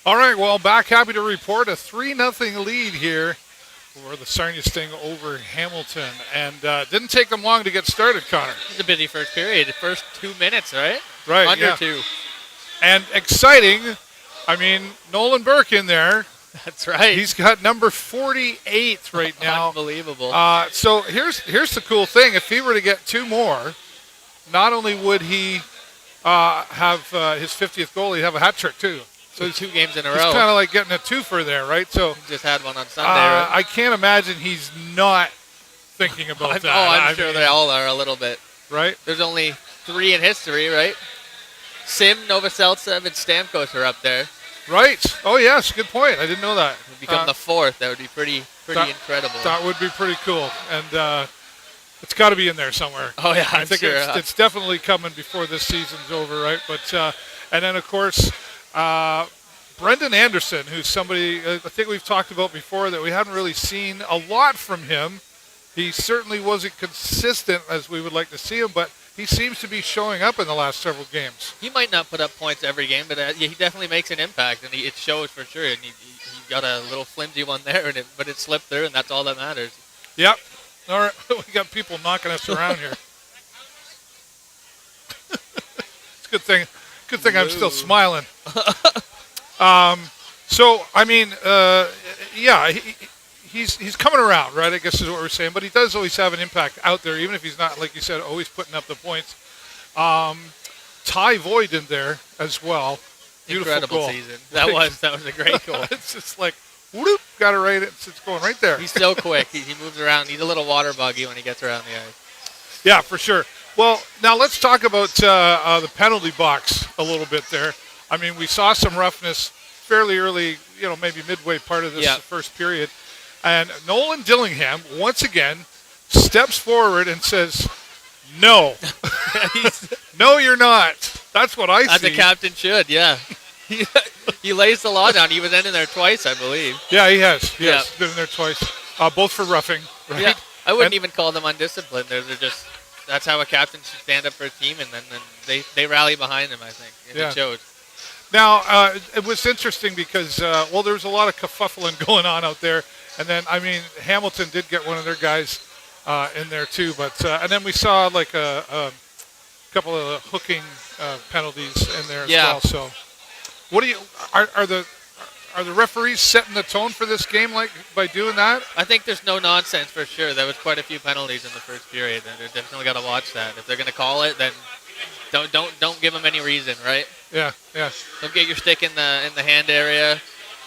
All right, well, back happy to report a 3-0 lead here for the Sarnia Sting over Hamilton. And didn't take them long to get started, Connor. It's a busy first period. The first 2 minutes, right? Right, Under yeah. 2. And exciting, I mean, Nolan Burke in there. That's right. He's got number 48 right now. Unbelievable. So here's the cool thing. If he were to get 2 more, not only would he have his 50th goal, he'd have a hat trick too. So 2 games in a He's row. kind of like getting a twofer there, right? So He just had one on Sunday, right? I can't imagine he's not thinking about that. I'm sure they all are a little bit. Right? There's only 3 in history, right? Sim, Novoseltsev, and Stamkos are up there. Right. Oh, yes. Good point. I didn't know that. If we become the 4th, that would be pretty incredible. That would be pretty cool. And it's got to be in there somewhere. Oh, yeah, I think sure. it's definitely coming before this season's over, right? But and then, of course, Brendan Anderson, who's somebody I think we've talked about before that we hadn't really seen a lot from him. He certainly wasn't consistent as we would like to see him, but he seems to be showing up in the last several games. He might not put up points every game, but he definitely makes an impact, and it shows for sure. And he got a little flimsy one there, but it slipped through, and that's all that matters. Yep. All right. We got people knocking us around here. It's a good thing. Good thing I'm still smiling. So, I mean, yeah, he's coming around, right? I guess is what we're saying. But he does always have an impact out there, even if he's not, like you said, always putting up the points. Ty Void in there as well. Beautiful Incredible goal. season. That was a great goal. It's just like, whoop, got it right. It's going right there. He's so quick. He moves around. He's a little water buggy when he gets around the ice. Yeah, for sure. Well, now let's talk about the penalty box a little bit there. I mean, we saw some roughness fairly early, maybe midway part of this first period. And Nolan Dillingham, once again, steps forward and says, no. No, you're not. That's what I see. As a captain should, yeah. He lays the law down. He was in there twice, I believe. Yeah, he has. He has been in there twice, both for roughing. Right? Yeah, I wouldn't even call them undisciplined. They're just that's how a captain should stand up for a team, and then they rally behind him, I think, and it shows. Now, it was interesting because, there was a lot of kerfuffling going on out there. And then, I mean, Hamilton did get one of their guys in there too. But and then we saw like a couple of hooking penalties in there as well. So, what do you are the referees setting the tone for this game by doing that? I think there's no nonsense for sure. There was quite a few penalties in the first period, and they're definitely got to watch that. If they're going to call it, then don't give them any reason, right? Yeah. Don't get your stick in the hand area.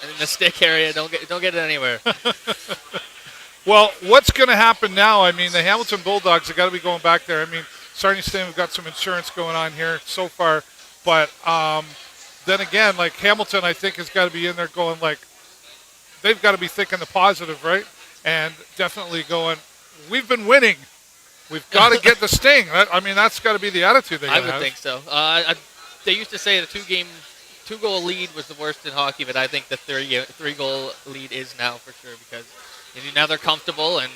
And in the stick area, don't get it anywhere. Well, what's going to happen now? I mean, the Hamilton Bulldogs have got to be going back there. I mean, Sarnia Sting have got some insurance going on here so far. But then again, like Hamilton, I think, has got to be in there going like, they've got to be thinking the positive, right? And definitely going, we've been winning. We've got to get the Sting. I mean, that's got to be the attitude they got to have. I would think so. They used to say the 2-goal lead was the worst in hockey, but I think the 3-goal lead is now for sure because now they're comfortable and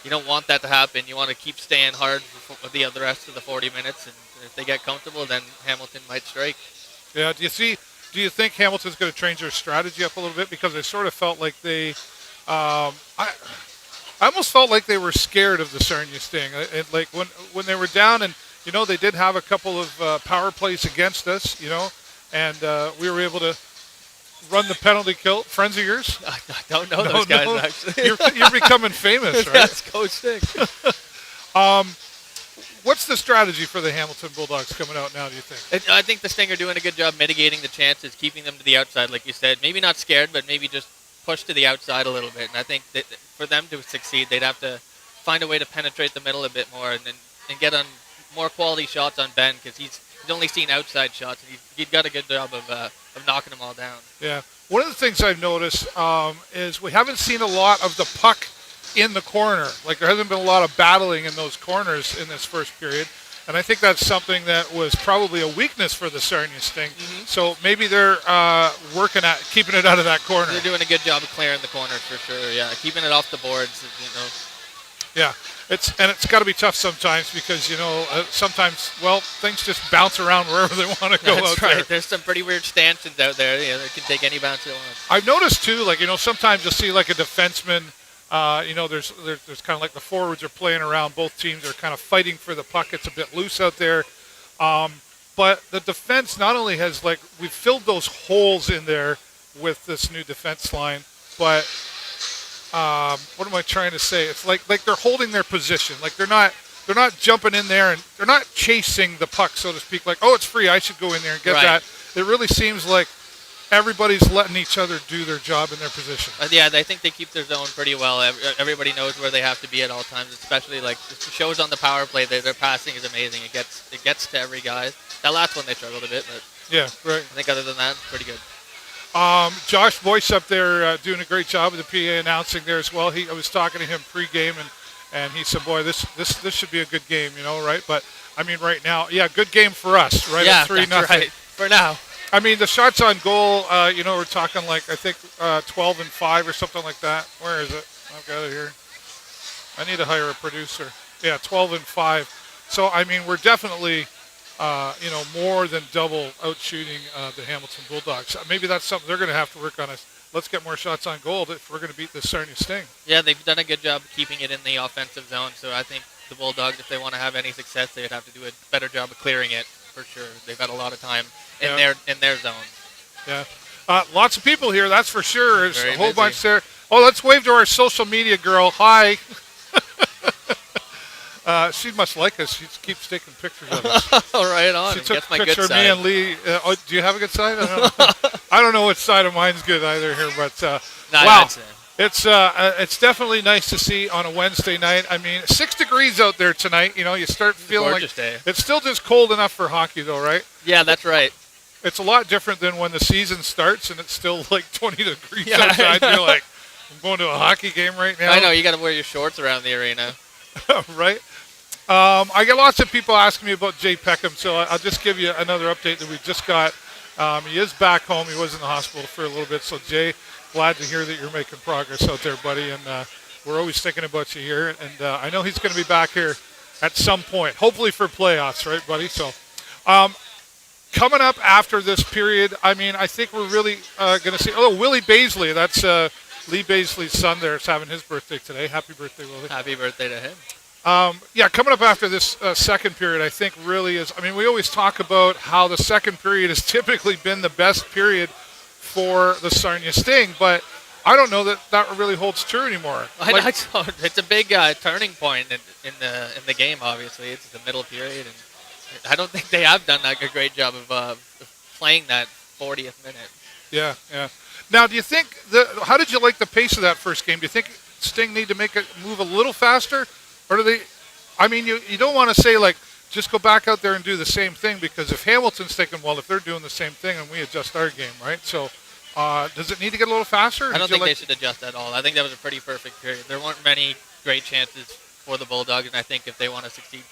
you don't want that to happen. You want to keep staying hard for the rest of the 40 minutes, and if they get comfortable, then Hamilton might strike. Yeah. Do you think Hamilton's going to change their strategy up a little bit because I sort of felt like they, I almost felt like they were scared of the Sarnia Sting. Like when they were down and they did have a couple of power plays against us, and we were able to run the penalty kill. Friends of yours? I don't know those guys, actually. You're becoming famous, right? That's Coach Sting. What's the strategy for the Hamilton Bulldogs coming out now, do you think? I think the Sting are doing a good job mitigating the chances, keeping them to the outside, like you said. Maybe not scared, but maybe just push to the outside a little bit. And I think that for them to succeed, they'd have to find a way to penetrate the middle a bit more and get on more quality shots on Ben because he's only seen outside shots, and he's got a good job of knocking them all down. Yeah. One of the things I've noticed is we haven't seen a lot of the puck in the corner. Like, there hasn't been a lot of battling in those corners in this first period. And I think that's something that was probably a weakness for the Sarnia Sting. Mm-hmm. So maybe they're working at keeping it out of that corner. They're doing a good job of clearing the corners for sure, yeah. Keeping it off the boards, Yeah. it's got to be tough sometimes because sometimes things just bounce around wherever they want to go That's out right. there. There's some pretty weird stanchions out there. Yeah, they can take any bounce they want. I've noticed too, sometimes you'll see like a defenseman. There's kind of like the forwards are playing around. Both teams are kind of fighting for the puck. It's a bit loose out there. But the defense not only has we've filled those holes in there with this new defense line, but what am I trying to say? It's like they're holding their position. Like they're not jumping in there and they're not chasing the puck, so to speak. Like, oh, it's free, I should go in there and get that. It really seems like everybody's letting each other do their job in their position. Yeah, I think they keep their zone pretty well. Everybody knows where they have to be at all times, especially like the shows on the power play. Their passing is amazing. It gets to every guy. That last one they struggled a bit, but yeah, right. I think other than that, it's pretty good. Josh Boyce up there doing a great job with the PA announcing there as well. I was talking to him pregame, and he said, "Boy, this should be a good game, right?" But I mean, right now, yeah, good game for us, right? Yeah, 3-0 right. For now. I mean, the shots on goal, we're talking I think 12-5 or something like that. Where is it? I've got it here. I need to hire a producer. Yeah, 12-5. So I mean, we're definitely. More than double out shooting the Hamilton Bulldogs. Maybe that's something they're going to have to work on. Let's get more shots on goal if we're going to beat the Sarnia Sting. Yeah, they've done a good job keeping it in the offensive zone. So I think the Bulldogs, if they want to have any success, they would have to do a better job of clearing it for sure. They've had a lot of time in their zone. Yeah. Lots of people here, that's for sure. There's Very a whole busy. bunch there. Oh, let's wave to our social media girl. Hi. She must like us. She keeps taking pictures of us. All right, on. She took Gets a my picture good of side. me and Lee. Do you have a good side? I don't know. I don't know which side of mine's good either here, but wow. It's definitely nice to see on a Wednesday night. I mean, 6 degrees out there tonight. You start feeling gorgeous day. It's still just cold enough for hockey, though, right? Yeah, that's right. It's a lot different than when the season starts and it's still like 20 degrees outside. You're like, I'm going to a hockey game right now. I know, you got to wear your shorts around the arena. Right? I get lots of people asking me about Jay Peckham, so I'll just give you another update that we just got. He is back home. He was in the hospital for a little bit. So, Jay, glad to hear that you're making progress out there, buddy. And we're always thinking about you here. And I know he's going to be back here at some point, hopefully for playoffs, right, buddy? So, coming up after this period, I mean, I think we're really going to see. Oh, Willie Baisley. That's Lee Baisley's son there is having his birthday today. Happy birthday, Willie. Happy birthday to him. Coming up after this second period, I think really is, I mean, we always talk about how the second period has typically been the best period for the Sarnia Sting, but I don't know that really holds true anymore. It's a big turning point in the game, obviously. It's the middle period, and I don't think they have done a great job of playing that 40th minute. Yeah. Now, do you think, how did you like the pace of that first game? Do you think Sting need to make it move a little faster? Or do they, I mean, you don't want to say, just go back out there and do the same thing, because if Hamilton's thinking, well, if they're doing the same thing, and we adjust our game, right? So does it need to get a little faster? I don't think they should adjust at all. I think that was a pretty perfect period. There weren't many great chances for the Bulldogs, and I think if they want to succeed,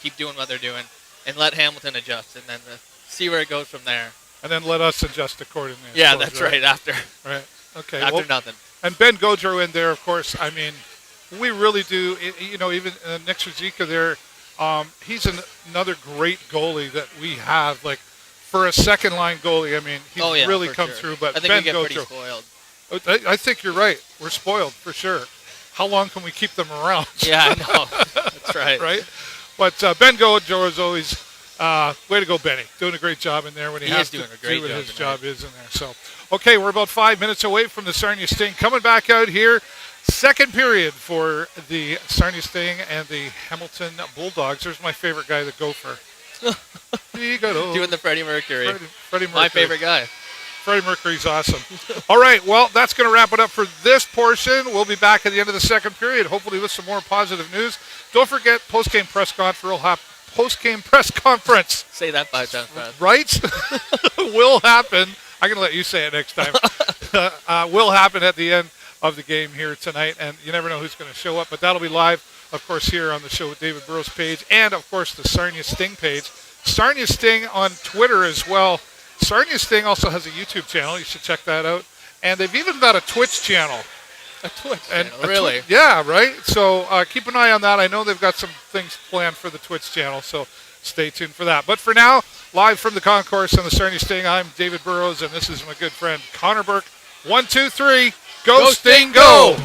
keep doing what they're doing and let Hamilton adjust, and then see where it goes from there. And then let us adjust accordingly. Yeah, that's right, after. Right, okay. After nothing. And Ben Gaudreau in there, of course, I mean, we really do, even Nick Suzuka there, he's another great goalie that we have, for a second-line goalie. I mean, he's really come through. But I think Ben we get Gaudreau, pretty spoiled. I think you're right. We're spoiled, for sure. How long can we keep them around? Yeah, I know. That's right. Right? But Ben Gaudreau is always, way to go, Benny. Doing a great job in there when he has to do what his job is in there. So, okay, we're about 5 minutes away from the Sarnia Sting. Coming back out here. Second period for the Sarnia Sting and the Hamilton Bulldogs. There's my favorite guy, the Gopher. Doing the Freddie Mercury. Freddie Mercury. My favorite guy. Freddie Mercury's awesome. All right, well, that's going to wrap it up for this portion. We'll be back at the end of the second period, hopefully with some more positive news. Don't forget, post-game press conference. Say that 5 times fast. Right? Will happen. I'm going to let you say it next time. Will happen at the end of the game here tonight, and you never know who's going to show up, but that'll be live, of course, here on the Show with David Burrows page, and, of course, the Sarnia Sting page. Sarnia Sting on Twitter as well. Sarnia Sting also has a YouTube channel. You should check that out. And they've even got a Twitch channel. A Twitch And channel, really? yeah, right? So keep an eye on that. I know they've got some things planned for the Twitch channel, so stay tuned for that. But for now, live from the concourse on the Sarnia Sting, I'm David Burrows, and this is my good friend Connor Burke. 1, 2, 3, go Sting, go!